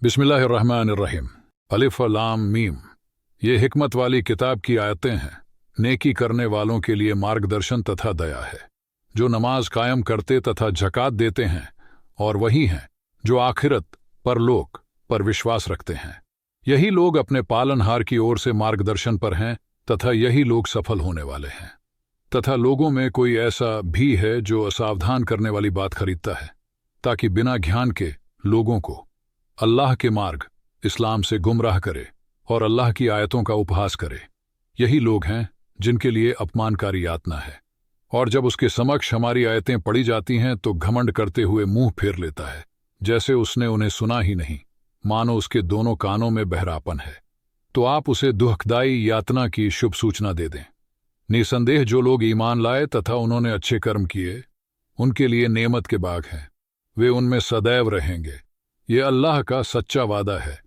बिस्मिल्लाहिर्रहमानिर्रहीम। अलिफ लाम मीम। ये हिकमत वाली किताब की आयतें हैं, नेकी करने वालों के लिए मार्गदर्शन तथा दया है, जो नमाज कायम करते तथा ज़कात देते हैं, और वही हैं जो आखिरत परलोक पर विश्वास रखते हैं। यही लोग अपने पालनहार की ओर से मार्गदर्शन पर हैं तथा यही लोग सफल होने वाले हैं। तथा लोगों में कोई ऐसा भी है जो असावधान करने वाली बात खरीदता है, ताकि बिना ज्ञान के लोगों को अल्लाह के मार्ग इस्लाम से गुमराह करे और अल्लाह की आयतों का उपहास करे। यही लोग हैं जिनके लिए अपमानकारी यातना है, और जब उसके समक्ष हमारी आयतें पढ़ी जाती हैं तो घमंड करते हुए मुंह फेर लेता है, जैसे उसने उन्हें सुना ही नहीं, मानो उसके दोनों कानों में बहरापन है। तो आप उसे दुखदाई यातना की शुभ सूचना दे दें। निसंदेह जो लोग ईमान लाए तथा उन्होंने अच्छे कर्म किए, उनके लिए नेमत के बाग हैं, वे उनमें सदैव रहेंगे। ये अल्लाह का सच्चा वादा है,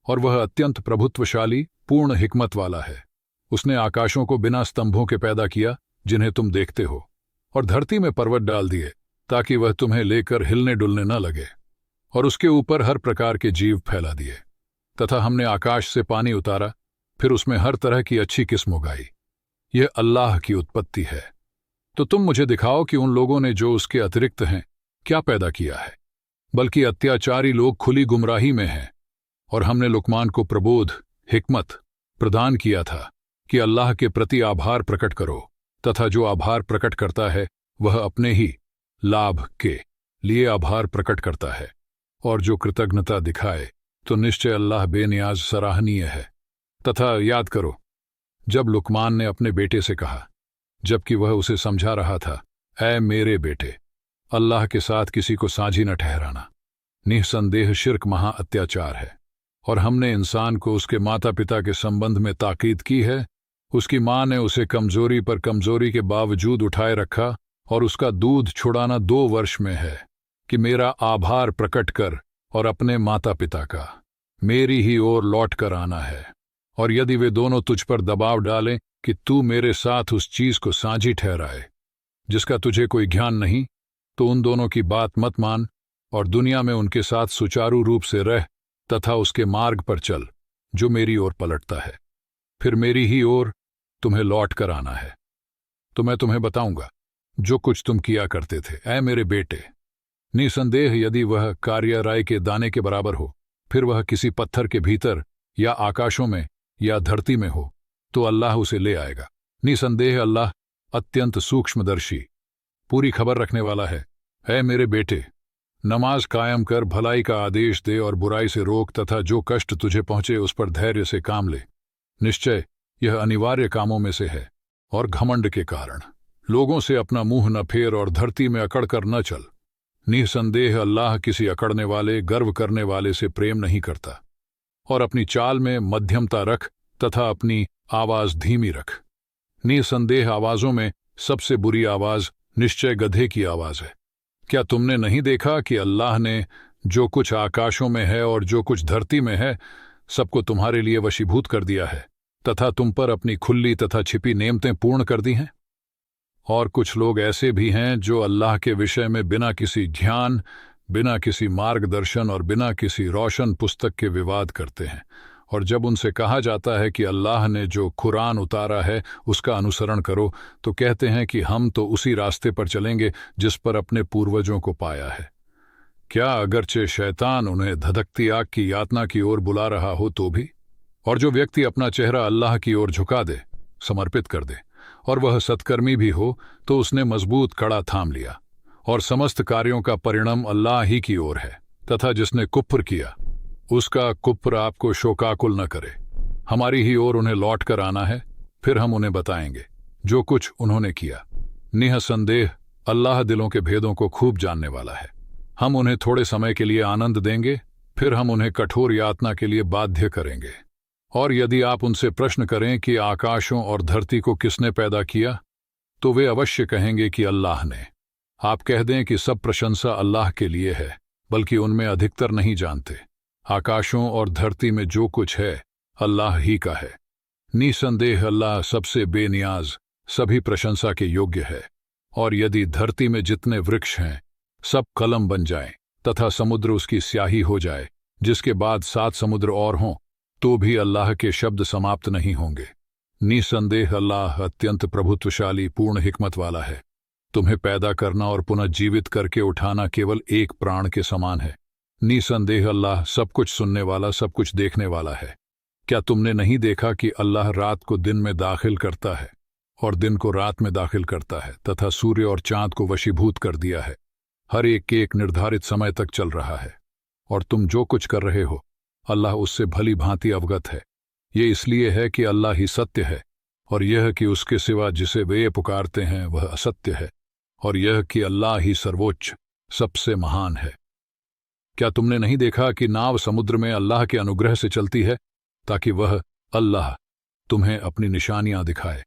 और वह अत्यंत प्रभुत्वशाली पूर्ण हिकमत वाला है। उसने आकाशों को बिना स्तंभों के पैदा किया जिन्हें तुम देखते हो, और धरती में पर्वत डाल दिए ताकि वह तुम्हें लेकर हिलने डुलने न लगे, और उसके ऊपर हर प्रकार के जीव फैला दिए। तथा हमने आकाश से पानी उतारा, फिर उसमें हर तरह की अच्छी किस्म उगाई। यह अल्लाह की उत्पत्ति है। तो तुम मुझे दिखाओ कि उन लोगों ने जो उसके अतिरिक्त हैं क्या पैदा किया है। बल्कि अत्याचारी लोग खुली गुमराही में हैं। और हमने लुकमान को प्रबोध हिकमत प्रदान किया था कि अल्लाह के प्रति आभार प्रकट करो, तथा जो आभार प्रकट करता है वह अपने ही लाभ के लिए आभार प्रकट करता है, और जो कृतज्ञता दिखाए तो निश्चय अल्लाह बेनियाज सराहनीय है। तथा याद करो जब लुकमान ने अपने बेटे से कहा, जबकि वह उसे समझा रहा था, ऐ मेरे बेटे, अल्लाह के साथ किसी को साझी न ठहराना। निसंदेह शिर्क महा अत्याचार है, और हमने इंसान को उसके माता पिता के संबंध में ताकीद की है। उसकी माँ ने उसे कमजोरी पर कमजोरी के बावजूद उठाए रखा, और उसका दूध छुड़ाना 2 वर्ष में है कि मेरा आभार प्रकट कर और अपने माता पिता का मेरी ही ओर लौट कर आना है। और यदि वे दोनों तुझ पर दबाव डालें कि तू मेरे साथ उस चीज को साझी ठहराए जिसका तुझे कोई ज्ञान नहीं, तो उन दोनों की बात मत मान, और दुनिया में उनके साथ सुचारू रूप से रह तथा उसके मार्ग पर चल जो मेरी ओर पलटता है। फिर मेरी ही ओर तुम्हें लौट कर आना है, तो मैं तुम्हें बताऊंगा जो कुछ तुम किया करते थे। ऐ मेरे बेटे, निसंदेह यदि वह कार्य राय के दाने के बराबर हो, फिर वह किसी पत्थर के भीतर या आकाशों में या धरती में हो, तो अल्लाह उसे ले आएगा। निसंदेह अल्लाह अत्यंत सूक्ष्मदर्शी पूरी खबर रखने वाला है। ऐ मेरे बेटे, नमाज कायम कर, भलाई का आदेश दे और बुराई से रोक, तथा जो कष्ट तुझे पहुंचे उस पर धैर्य से काम ले। निश्चय यह अनिवार्य कामों में से है, और घमंड के कारण लोगों से अपना मुंह न फेर और धरती में अकड़ कर न चल। निसंदेह अल्लाह किसी अकड़ने वाले गर्व करने वाले से प्रेम नहीं करता। और अपनी चाल में मध्यमता रख तथा अपनी आवाज धीमी रख। निसंदेह आवाजों में सबसे बुरी आवाज निश्चय गधे की आवाज है। क्या तुमने नहीं देखा कि अल्लाह ने जो कुछ आकाशों में है और जो कुछ धरती में है सबको तुम्हारे लिए वशीभूत कर दिया है, तथा तुम पर अपनी खुली तथा छिपी नेमतें पूर्ण कर दी हैं। और कुछ लोग ऐसे भी हैं जो अल्लाह के विषय में बिना किसी ज्ञान, बिना किसी मार्गदर्शन और बिना किसी रोशन पुस्तक के विवाद करते हैं। और जब उनसे कहा जाता है कि अल्लाह ने जो कुरान उतारा है उसका अनुसरण करो, तो कहते हैं कि हम तो उसी रास्ते पर चलेंगे जिस पर अपने पूर्वजों को पाया है। क्या अगरचे शैतान उन्हें धधकती आग की यातना की ओर बुला रहा हो तो भी? और जो व्यक्ति अपना चेहरा अल्लाह की ओर झुका दे, समर्पित कर दे, और वह सत्कर्मी भी हो, तो उसने मजबूत कड़ा थाम लिया, और समस्त कार्यों का परिणाम अल्लाह ही की ओर है। तथा जिसने कुफ्र किया, उसका कुफ्र आपको शोकाकुल न करे। हमारी ही ओर उन्हें लौट कर आना है, फिर हम उन्हें बताएंगे जो कुछ उन्होंने किया। निसंदेह अल्लाह दिलों के भेदों को खूब जानने वाला है। हम उन्हें थोड़े समय के लिए आनंद देंगे, फिर हम उन्हें कठोर यातना के लिए बाध्य करेंगे। और यदि आप उनसे प्रश्न करें कि आकाशों और धरती को किसने पैदा किया, तो वे अवश्य कहेंगे कि अल्लाह ने। आप कह दें कि सब प्रशंसा अल्लाह के लिए है, बल्कि उनमें अधिकतर नहीं जानते। आकाशों और धरती में जो कुछ है अल्लाह ही का है। निसंदेह अल्लाह सबसे बेनियाज, सभी प्रशंसा के योग्य है। और यदि धरती में जितने वृक्ष हैं सब कलम बन जाएं तथा समुद्र उसकी स्याही हो जाए, जिसके बाद 7 समुद्र और हों तो भी अल्लाह के शब्द समाप्त नहीं होंगे। निसंदेह अल्लाह अत्यंत प्रभुत्वशाली पूर्ण हिकमत वाला है। तुम्हें पैदा करना और पुनः जीवित करके उठाना केवल एक प्राण के समान है। निसंदेह अल्लाह सब कुछ सुनने वाला, सब कुछ देखने वाला है। क्या तुमने नहीं देखा कि अल्लाह रात को दिन में दाखिल करता है और दिन को रात में दाखिल करता है तथा सूर्य और चांद को वशीभूत कर दिया है। हर एक निर्धारित समय तक चल रहा है और तुम जो कुछ कर रहे हो अल्लाह उससे भली भांति अवगत है। ये इसलिए है कि अल्लाह ही सत्य है और यह कि उसके सिवा जिसे वे पुकारते हैं वह असत्य है, और यह कि अल्लाह ही सर्वोच्च सबसे महान है। क्या तुमने नहीं देखा कि नाव समुद्र में अल्लाह के अनुग्रह से चलती है ताकि वह अल्लाह तुम्हें अपनी निशानियां दिखाए।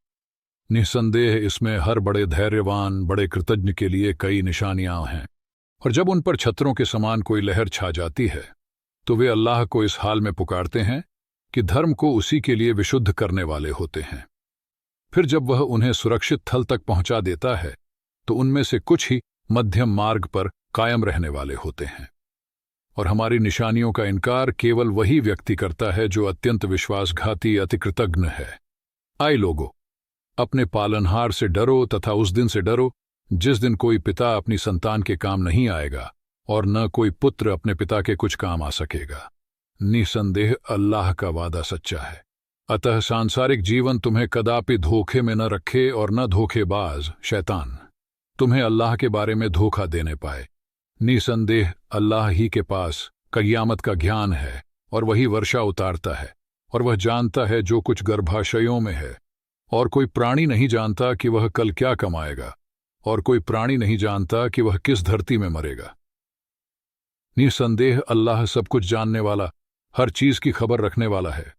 निसंदेह इसमें हर बड़े धैर्यवान, बड़े कृतज्ञ के लिए कई निशानियां हैं, और जब उन पर छत्रों के समान कोई लहर छा जाती है तो वे अल्लाह को इस हाल में पुकारते हैं कि धर्म को उसी के लिए विशुद्ध करने वाले होते हैं। फिर जब वह उन्हें सुरक्षित थल तक पहुंचा देता है तो उनमें से कुछ ही मध्यम मार्ग पर कायम रहने वाले होते हैं। और हमारी निशानियों का इनकार केवल वही व्यक्ति करता है जो अत्यंत विश्वासघाती, अति कृतज्ञ है। आए लोगों, अपने पालनहार से डरो तथा उस दिन से डरो जिस दिन कोई पिता अपनी संतान के काम नहीं आएगा और न कोई पुत्र अपने पिता के कुछ काम आ सकेगा। निसंदेह अल्लाह का वादा सच्चा है। अतः सांसारिक जीवन तुम्हें कदापि धोखे में न रखे और न धोखेबाज शैतान तुम्हें अल्लाह के बारे में धोखा देने पाए। निसंदेह अल्लाह ही के पास क़यामत का ज्ञान है और वही वर्षा उतारता है, और वह जानता है जो कुछ गर्भाशयों में है, और कोई प्राणी नहीं जानता कि वह कल क्या कमाएगा, और कोई प्राणी नहीं जानता कि वह किस धरती में मरेगा। निसंदेह अल्लाह सब कुछ जानने वाला, हर चीज की खबर रखने वाला है।